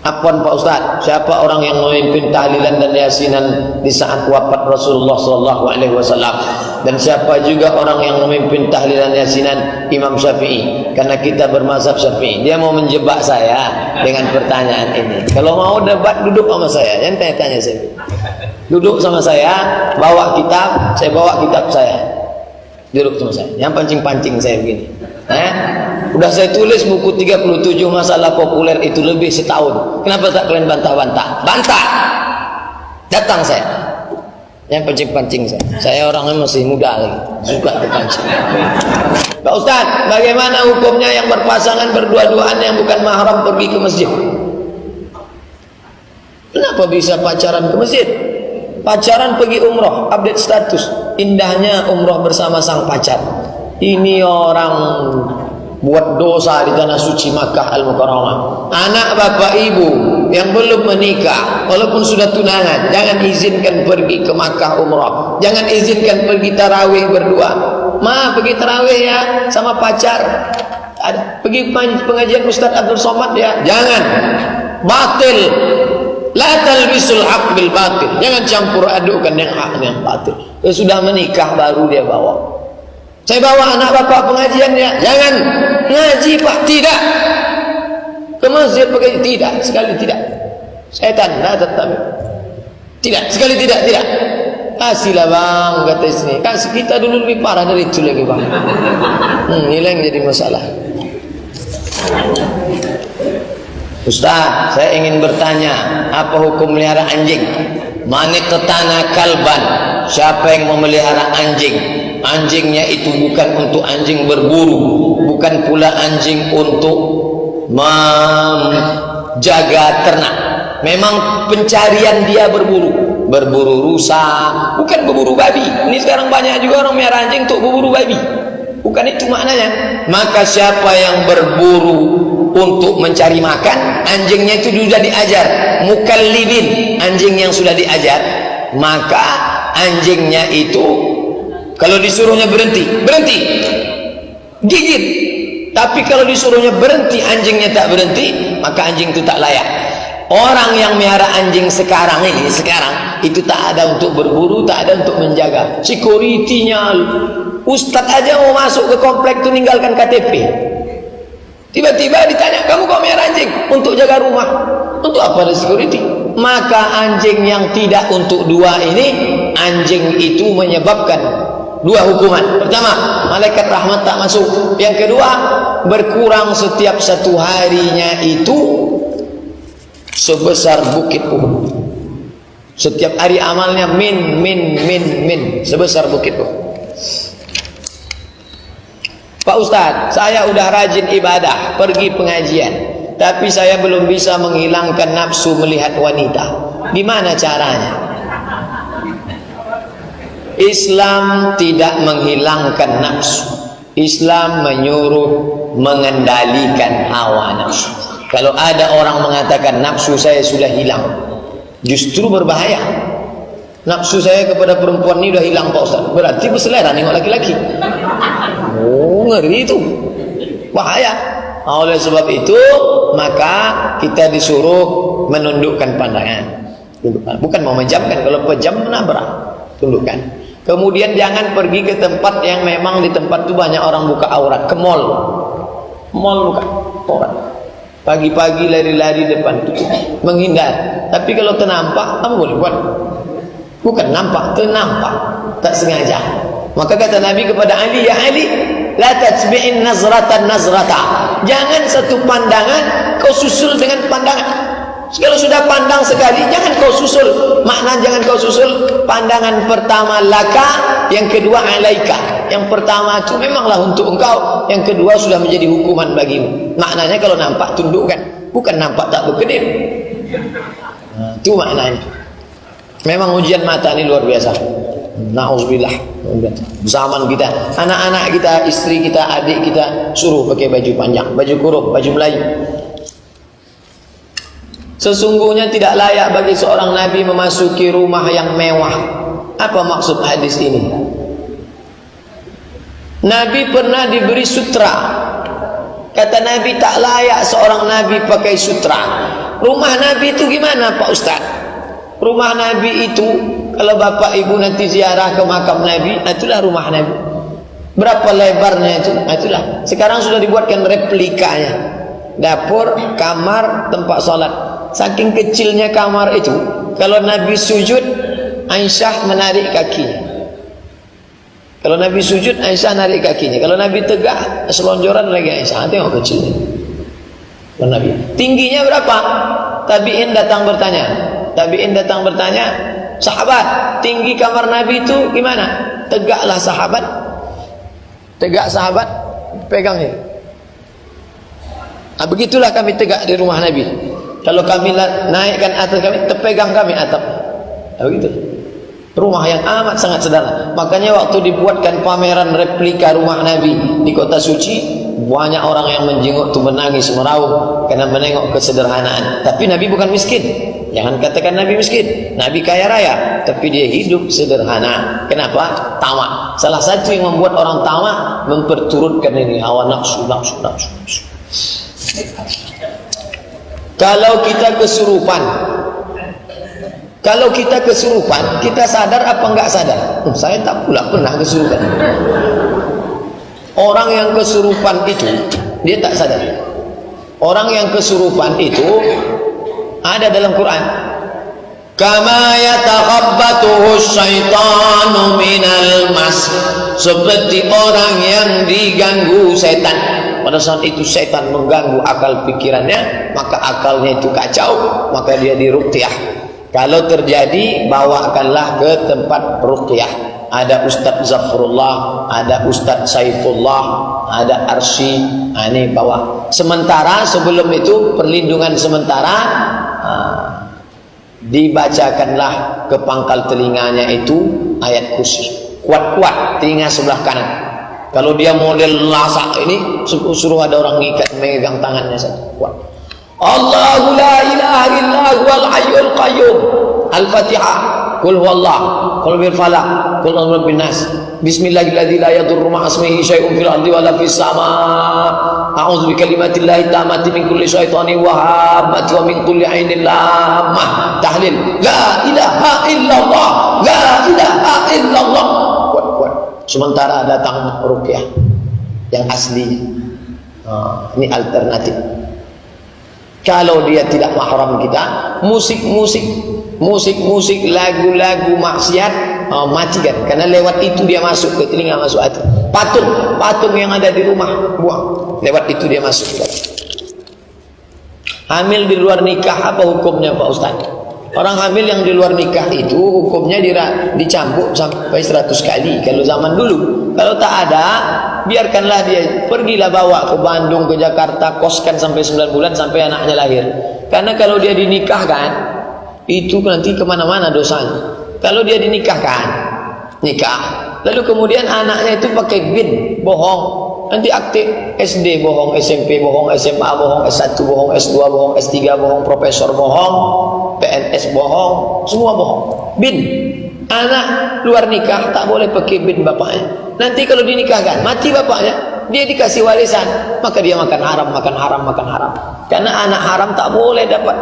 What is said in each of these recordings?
Afwan Pak Ustaz, siapa orang yang memimpin tahlilan dan yasinan di saat wafat Rasulullah SAW? Dan siapa juga orang yang memimpin tahlilan yasinan Imam Syafi'i? Karena kita bermazhab Syafi'i. Dia mau menjebak saya dengan pertanyaan ini. Kalau mau debat, duduk sama saya, jangan tanya-tanya saya. Duduk sama saya, bawa kitab, saya bawa kitab saya. Duduk sama saya, jangan pancing-pancing saya begini. Udah saya tulis buku 37 masalah populer itu lebih setahun. Kenapa tak kalian bantah-bantah? Bantah! Datang saya. Yang pancing-pancing saya. Saya orangnya masih muda lagi, suka terpancing. Pak Ustaz, bagaimana hukumnya yang berpasangan berdua-duaan yang bukan mahram pergi ke masjid? Kenapa bisa pacaran ke masjid? Pacaran pergi umroh, update status. Indahnya umroh bersama sang pacar. Ini orang buat dosa di tanah suci Makkah Al-Mukarramah. Anak bapak ibu yang belum menikah walaupun sudah tunangan, jangan izinkan pergi ke Makkah umrah. Jangan izinkan pergi tarawih berdua. Pergi tarawih ya sama pacar. Pergi pengajian Ustaz Abdul Somad ya. Jangan. Batil. La talbisul haq bil batil. Jangan campur adukkan yang hak dengan batil. Sudah menikah baru dia bawa. Saya bawa anak bapak pengajian ya. Jangan ngaji Pak, tidak. Ke masjid pakai tidak, sekali tidak. Setan, la tattabi. Tidak, sekali tidak, tidak. Kasihlah bang, kata istri. Kasih kita dulu lebih parah dari itu lagi bang. Inilah yang jadi masalah. Ustaz, saya ingin bertanya, apa hukum melihara anjing? Maniqtana kalban. Siapa yang memelihara anjing? Anjingnya itu bukan untuk anjing berburu, bukan pula anjing untuk menjaga ternak. Memang pencarian dia berburu rusa, bukan berburu babi. Ini sekarang banyak juga orang melihara anjing untuk berburu babi. Bukan itu maknanya. Maka siapa yang berburu untuk mencari makan, anjingnya itu sudah diajar, mukallibin, anjing yang sudah diajar, maka anjingnya itu kalau disuruhnya berhenti, berhenti, gigit. Tapi kalau disuruhnya berhenti, anjingnya tak berhenti, maka anjing itu tak layak. Orang yang melihara anjing sekarang itu tak ada untuk berburu, tak ada untuk menjaga. Security-nya, ustaz aja mau masuk ke komplek itu ninggalkan KTP. Tiba-tiba ditanya, kamu kok melihara anjing? Untuk jaga rumah. Untuk apa ada security? Maka anjing yang tidak untuk dua ini, anjing itu menyebabkan dua hukuman. Pertama, malaikat rahmat tak masuk. Yang kedua, berkurang setiap satu harinya itu sebesar bukit Uhud. Setiap hari amalnya min sebesar bukit Uhud. Pak Ustadz, saya udah rajin ibadah, pergi pengajian, tapi saya belum bisa menghilangkan nafsu melihat wanita. Gimana caranya? Islam tidak menghilangkan nafsu. Islam menyuruh mengendalikan hawa nafsu. Kalau ada orang mengatakan nafsu saya sudah hilang, justru berbahaya. Nafsu saya kepada perempuan ini sudah hilang Pak Ustaz, berarti berselera nengok laki-laki. Oh, ngeri itu, bahaya. Oleh sebab itu maka kita disuruh menundukkan pandangan, bukan memejamkan. Kalau pejam menabrak, tundukkan. Kemudian jangan pergi ke tempat yang memang di tempat itu banyak orang buka aurat. Ke mall buka aurat. Pagi-pagi lari-lari depan tutup, menghindar. Tapi kalau ternampak, apa boleh buat? Bukan nampak, ternampak, tak sengaja. Maka kata Nabi kepada Ali, ya Ali, la tatsbi'in nazratan nazrata. Jangan satu pandangan kau susul dengan pandangan. Kalau sudah pandang sekali, jangan kau susul. Makna jangan kau susul, pandangan pertama laka, yang kedua alaika. Yang pertama itu memanglah untuk engkau, yang kedua sudah menjadi hukuman bagimu. Maknanya kalau nampak tundukkan, bukan nampak tak berkedip. Itu maknanya. Memang ujian mata ini luar biasa. Na'udzubillah. Zaman kita, anak-anak kita, istri kita, adik kita suruh pakai baju panjang, baju kurung, baju Melayu. Sesungguhnya tidak layak bagi seorang nabi memasuki rumah yang mewah. Apa maksud hadis ini? Nabi pernah diberi sutra. Kata Nabi tak layak seorang nabi pakai sutra. Rumah Nabi itu gimana Pak Ustaz? Rumah Nabi itu kalau bapak ibu nanti ziarah ke makam Nabi, itulah rumah Nabi. Berapa lebarnya itu? Itulah. Sekarang sudah dibuatkan replikanya. Dapur, kamar, tempat sholat. Saking kecilnya kamar itu, kalau Nabi sujud, Aisyah menarik kakinya. Kalau Nabi sujud, Aisyah narik kakinya. Kalau Nabi tegak, selonjoran lagi Aisyah. Tengok kecilnya. Kalau Nabi tingginya berapa? Tabi'in datang bertanya, sahabat, tinggi kamar Nabi itu gimana? Tegaklah sahabat. Tegak sahabat, pegang ini. Begitulah kami tegak di rumah Nabi. Kalau kami naikkan atas kami, terpegang kami atap. Begitu. Rumah yang amat sangat sederhana. Makanya waktu dibuatkan pameran replika rumah Nabi di kota suci, banyak orang yang menjenguk tu menangis meraung karena menengok kesederhanaan. Tapi Nabi bukan miskin. Jangan katakan Nabi miskin. Nabi kaya raya, tapi dia hidup sederhana. Kenapa? Tamak. Salah satu yang membuat orang tamak memperturutkan ini hawa nafsu. Kalau kita kesurupan, kita sadar apa enggak sadar? Saya tak pula pernah kesurupan. Orang yang kesurupan itu dia tak sadar. Orang yang kesurupan itu ada dalam Quran. Kama yatakhabbatuhu syaitanu minal mas. Seperti orang yang diganggu setan. Pada saat itu setan mengganggu akal pikirannya, maka akalnya itu kacau, maka dia diruqyah. Kalau terjadi, bawakanlah ke tempat ruqyah. Ada Ustaz Zafrullah, ada Ustaz Saifullah, ada Arsy, ini bawa. Sementara sebelum itu perlindungan sementara, dibacakanlah ke pangkal telinganya itu ayat kursi. Kuat-kuat telinga sebelah kanan. Kalau dia model lasak ini, suruh ada orang ngikat megang tangannya saja. Kuat. Allahu la ilaha illa huwal hayyul qayyum. Al-Fatihah. Qul huwallah, qul bil falaq, qul a'udzu birabbin nas. Bismillahirrahmanirrahim. La yadurru ma'a ismihi syai'un fil ardi wa la fis samaa. A'udzu bikalimatillahi tammati min kulli syaitanin wahammati wa min kulli 'ainin lammah. Tahlil. La ilaha illallah. La ilaha illallah. Kuat-kuat. Sementara datang ruqyah yang asli. Ini alternatif. Kalau dia tidak mahram kita, musik, lagu-lagu maksiat, matikan. Karena lewat itu dia masuk ke telinga, masuk hati. Patung yang ada di rumah, buang. Lewat itu dia masuk. Hamil di luar nikah, apa hukumnya Pak Ustaz? Orang hamil yang di luar nikah itu hukumnya dicambuk sampai 100 kali kalau zaman dulu. Kalau tak ada, biarkanlah dia, pergilah bawa ke Bandung, ke Jakarta, koskan sampai 9 bulan sampai anaknya lahir. Karena kalau dia dinikahkan, itu nanti kemana-mana dosanya. Kalau dia dinikahkan, nikah, lalu kemudian anaknya itu pakai bin, bohong. Nanti akte SD bohong, SMP bohong, SMA bohong, S1 bohong, S2 bohong, S3 bohong, profesor bohong, PNS bohong, semua bohong. Bin. Anak luar nikah tak boleh pakai bin bapaknya. Nanti kalau dinikahkan, mati bapaknya, dia dikasih warisan, maka dia makan haram. Karena anak haram tak boleh dapat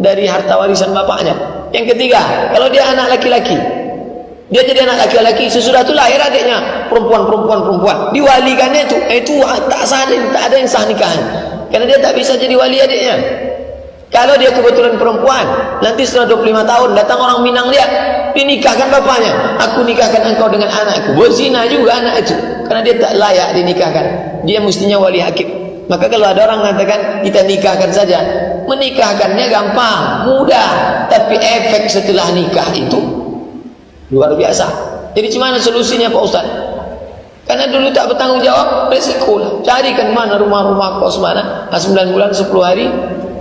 dari harta warisan bapaknya. Yang ketiga, kalau dia anak laki-laki, dia jadi anak laki-laki, sesudah itu lahir adiknya perempuan, diwalikannya itu tak sah, tak ada yang sah nikahan, karena dia tak bisa jadi wali adiknya. Kalau dia kebetulan perempuan, nanti setelah 25 tahun datang orang Minang, lihat dinikahkan bapaknya, aku nikahkan engkau dengan anakku, berzina juga anak itu, karena dia tak layak dinikahkan, dia mestinya wali hakim. Maka kalau ada orang mengatakan kita nikahkan saja, menikahkannya gampang, mudah, tapi efek setelah nikah itu luar biasa. Jadi gimana solusinya Pak Ustaz? Karena dulu tak bertanggung jawab, resiko lah. Carikan mana rumah-rumah kos mana, 9 bulan 10 hari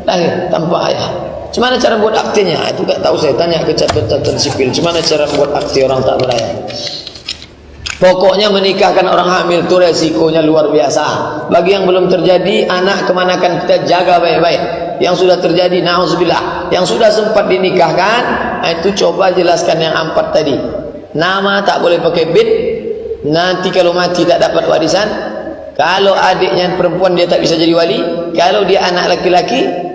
lahir tanpa ayah. Gimana cara buat aktenya? Itu tak tahu, saya tanya ke catatan sipil. Gimana cara buat akte orang tak berayah? Pokoknya menikahkan orang hamil itu resikonya luar biasa. Bagi yang belum terjadi, anak kemanakan kita jaga baik-baik. Yang sudah terjadi, na'udzubillah. Yang sudah sempat dinikahkan, itu coba jelaskan yang 4 tadi. Nama tak boleh pakai bin. Nanti kalau mati tak dapat warisan. Kalau adiknya perempuan dia tak bisa jadi wali. Kalau dia anak laki-laki,